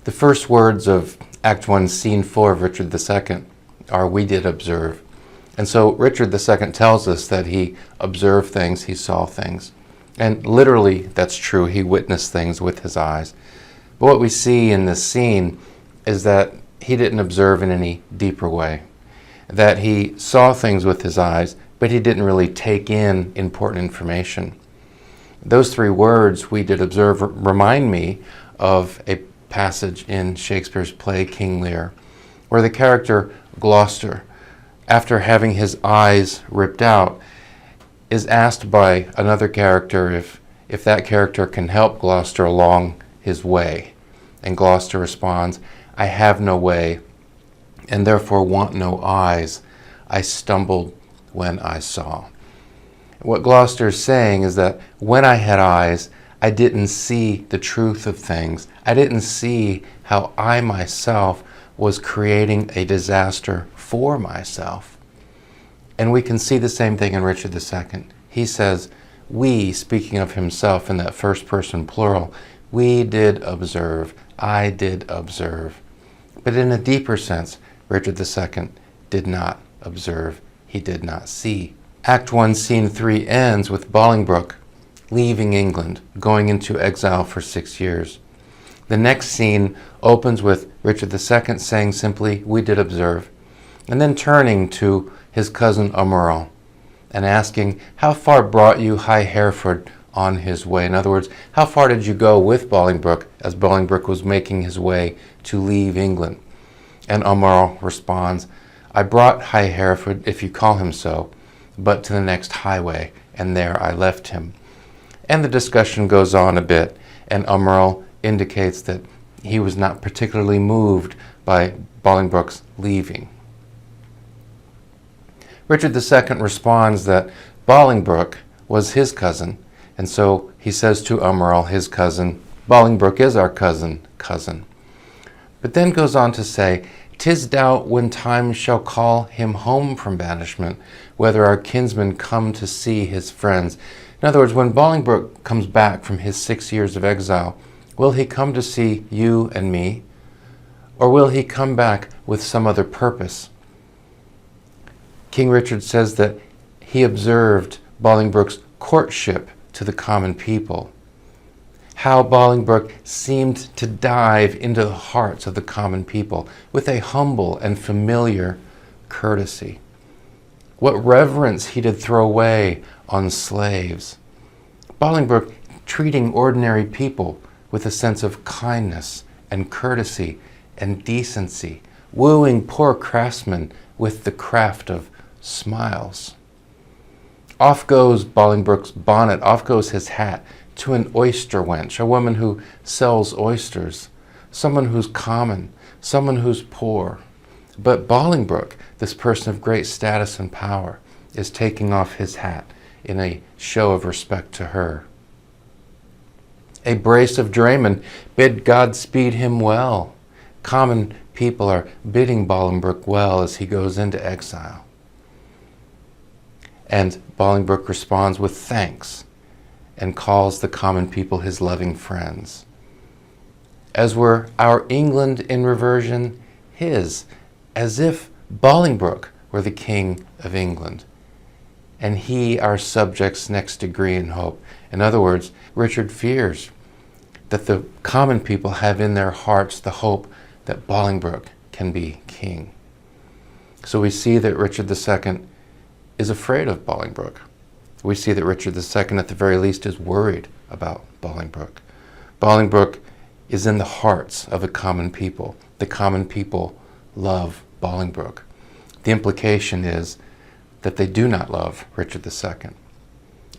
The first words of Act 1, Scene 4 of Richard II are, "We did observe." And so Richard II tells us that he observed things, he saw things. And literally, that's true. He witnessed things with his eyes. But what we see in this scene is that he didn't observe in any deeper way. That he saw things with his eyes, but he didn't really take in important information. Those three words, "we did observe," remind me of a passage in Shakespeare's play King Lear, where the character Gloucester, after having his eyes ripped out, is asked by another character if that character can help Gloucester along his way. And Gloucester responds, "I have no way, and therefore want no eyes. I stumbled when I saw." What Gloucester is saying is that when I had eyes, I didn't see the truth of things. I didn't see how I myself was creating a disaster for myself. And we can see the same thing in Richard II. He says, "We," speaking of himself in that first person plural, "we did observe, I did observe." But in a deeper sense, Richard II did not observe, he did not see. Act 1, Scene 3 ends with Bolingbroke leaving England, going into exile for 6 years. The next scene opens with Richard II saying simply, "We did observe," and then turning to his cousin Ummeral and asking, "How far brought you High Hereford on his way?" In other words, how far did you go with Bolingbroke as Bolingbroke was making his way to leave England? And Ummeral responds, "I brought High Hereford, if you call him so, but to the next highway, and there I left him." And the discussion goes on a bit, and Ummeral indicates that he was not particularly moved by Bolingbroke's leaving. Richard II responds that Bolingbroke was his cousin, and so he says to Ummeral, his cousin, "Bolingbroke is our cousin. But then goes on to say, "'Tis doubt when time shall call him home from banishment, whether our kinsmen come to see his friends." In other words, when Bolingbroke comes back from his 6 years of exile, will he come to see you and me? Or will he come back with some other purpose? King Richard says that he observed Bolingbroke's courtship to the common people, how Bolingbroke seemed to dive into the hearts of the common people with a humble and familiar courtesy. What reverence he did throw away on slaves. Bolingbroke treating ordinary people with a sense of kindness and courtesy and decency, wooing poor craftsmen with the craft of smiles. Off goes Bolingbroke's bonnet, off goes his hat, to an oyster wench, a woman who sells oysters, someone who's common, someone who's poor. But Bolingbroke, this person of great status and power, is taking off his hat in a show of respect to her. A brace of draymen bid God speed him well. Common people are bidding Bolingbroke well as he goes into exile. And Bolingbroke responds with thanks and calls the common people his loving friends. As were our England in reversion his, as if Bolingbroke were the King of England, and he our subjects' next degree in hope. In other words, Richard fears that the common people have in their hearts the hope that Bolingbroke can be king. So we see that Richard II is afraid of Bolingbroke. We see that Richard II, at the very least, is worried about Bolingbroke. Bolingbroke is in the hearts of the common people. The common people love Bolingbroke. The implication is that they do not love Richard II.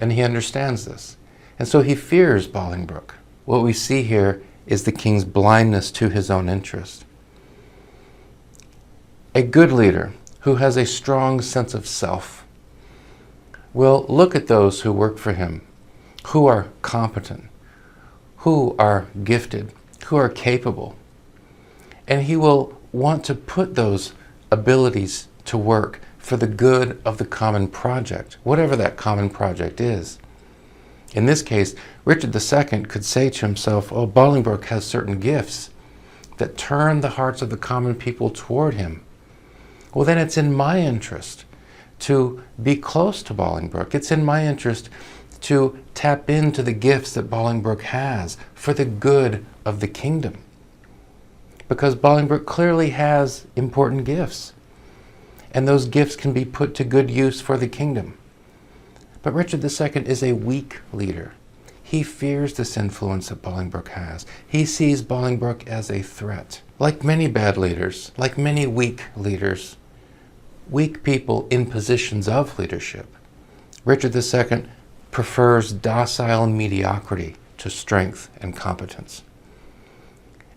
And he understands this. And so he fears Bolingbroke. What we see here is the king's blindness to his own interest. A good leader who has a strong sense of self will look at those who work for him, who are competent, who are gifted, who are capable, and he will want to put those abilities to work for the good of the common project, whatever that common project is. In this case, Richard II could say to himself, oh, Bolingbroke has certain gifts. that turn the hearts of the common people toward him, well, then it's in my interest to be close to Bolingbroke. It's in my interest to tap into the gifts that Bolingbroke has for the good of the kingdom. Because Bolingbroke clearly has important gifts, and those gifts can be put to good use for the kingdom. But Richard II is a weak leader. He fears this influence that Bolingbroke has. He sees Bolingbroke as a threat. Like many bad leaders, like many weak leaders, weak people in positions of leadership, Richard II prefers docile mediocrity to strength and competence.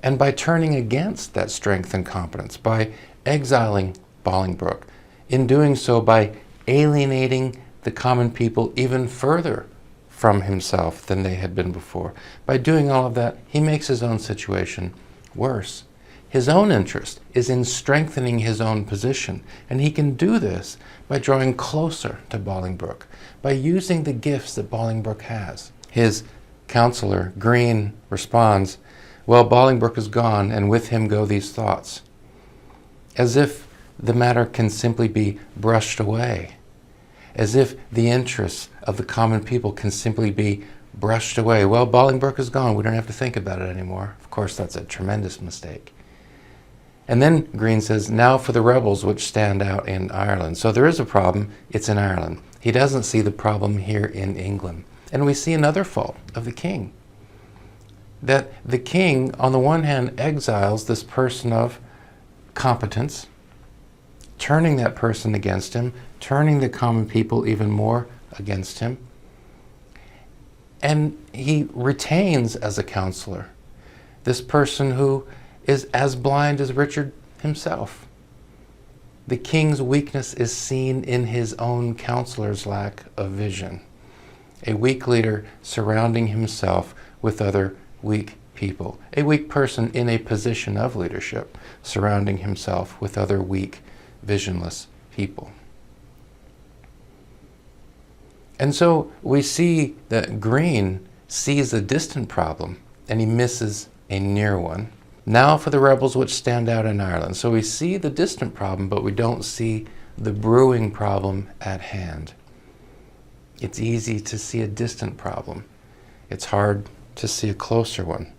And by turning against that strength and competence, by exiling Bolingbroke, in doing so by alienating the common people even further from himself than they had been before, by doing all of that, he makes his own situation worse. His own interest is in strengthening his own position, and he can do this by drawing closer to Bolingbroke, by using the gifts that Bolingbroke has. His counselor, Green, responds, "Well, Bolingbroke is gone, and with him go these thoughts," as if the matter can simply be brushed away, as if the interests of the common people can simply be brushed away. Well, Bolingbroke is gone, we don't have to think about it anymore. Of course, that's a tremendous mistake. And then Green says, "Now for the rebels which stand out in Ireland." So there is a problem, it's in Ireland. He doesn't see the problem here in England. And we see another fault of the king. That the king, on the one hand, exiles this person of competence, turning that person against him, turning the common people even more against him. And he retains as a counselor this person who is as blind as Richard himself. The king's weakness is seen in his own counselor's lack of vision. A weak leader surrounding himself with other weak people. A weak person in a position of leadership surrounding himself with other weak, visionless people. And so we see that Green sees a distant problem and he misses a near one. Now for the rebels which stand out in Ireland. So we see the distant problem, but we don't see the brewing problem at hand. It's easy to see a distant problem. It's hard to see a closer one.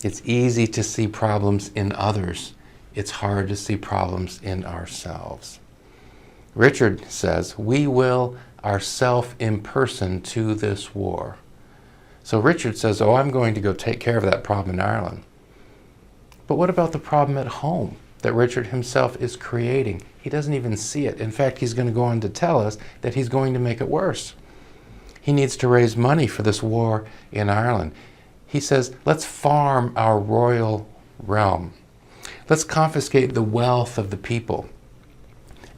It's easy to see problems in others. It's hard to see problems in ourselves. Richard says, "We will ourself in person to this war." So Richard says, "Oh, I'm going to go take care of that problem in Ireland." But what about the problem at home that Richard himself is creating? He doesn't even see it. In fact, he's going to go on to tell us that he's going to make it worse. He needs to raise money for this war in Ireland. He says, let's farm our royal realm. Let's confiscate the wealth of the people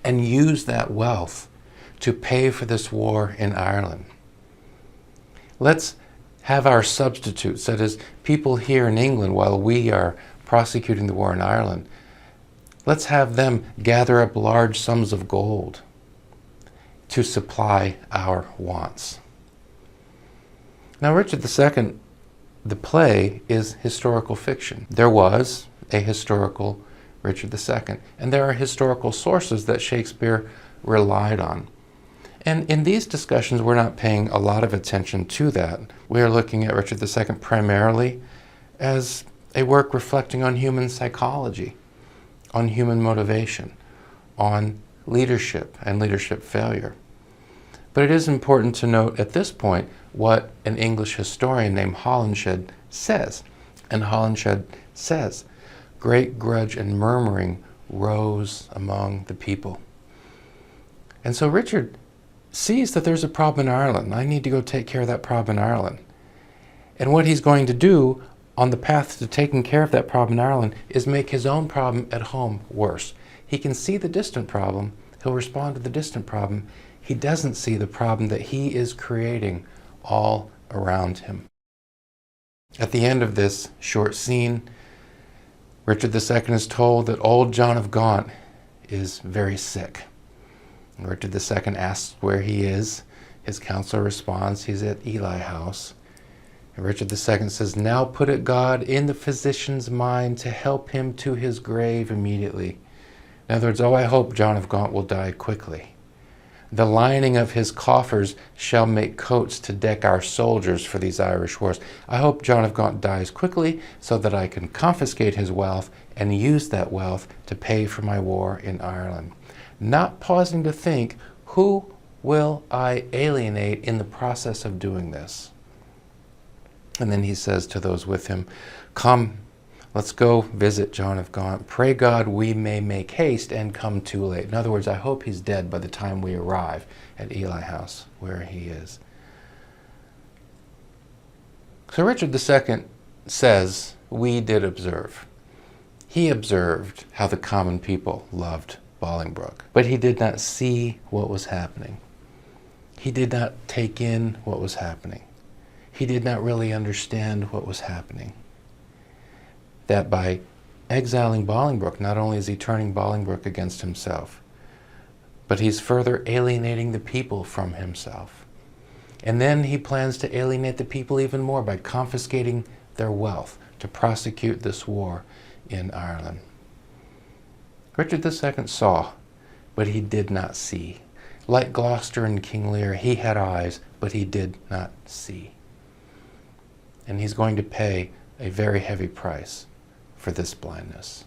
and use that wealth to pay for this war in Ireland. Let's have our substitutes, that is, people here in England while we are prosecuting the war in Ireland, let's have them gather up large sums of gold to supply our wants. Now, Richard II, the play is historical fiction. There was a historical Richard II, and there are historical sources that Shakespeare relied on. And in these discussions, we're not paying a lot of attention to that. We are looking at Richard II primarily as a work reflecting on human psychology, on human motivation, on leadership and leadership failure. But it is important to note at this point what an English historian named Holinshed says. And Holinshed says, "Great grudge and murmuring rose among the people." And so Richard sees that there's a problem in Ireland. I need to go take care of that problem in Ireland. And what he's going to do on the path to taking care of that problem in Ireland is make his own problem at home worse. He can see the distant problem. He'll respond to the distant problem. He doesn't see the problem that he is creating all around him. At the end of this short scene, Richard II is told that old John of Gaunt is very sick. Richard II asks where he is. His counselor responds he's at Ely House. And Richard II says, now put it, God, in the physician's mind to help him to his grave immediately. In other words, oh, I hope John of Gaunt will die quickly. The lining of his coffers shall make coats to deck our soldiers for these Irish wars. I hope John of Gaunt dies quickly so that I can confiscate his wealth and use that wealth to pay for my war in Ireland. Not pausing to think, who will I alienate in the process of doing this? And then he says to those with him, come, let's go visit John of Gaunt. Pray God we may make haste and come too late. In other words, I hope he's dead by the time we arrive at Ely House, where he is. So Richard II says, we did observe. He observed how the common people loved Bolingbroke, but he did not see what was happening. He did not take in what was happening. He did not really understand what was happening. That by exiling Bolingbroke, not only is he turning Bolingbroke against himself, but he's further alienating the people from himself. And then he plans to alienate the people even more by confiscating their wealth to prosecute this war in Ireland. Richard II saw, but he did not see. Like Gloucester and King Lear, he had eyes, but he did not see. And he's going to pay a very heavy price for this blindness.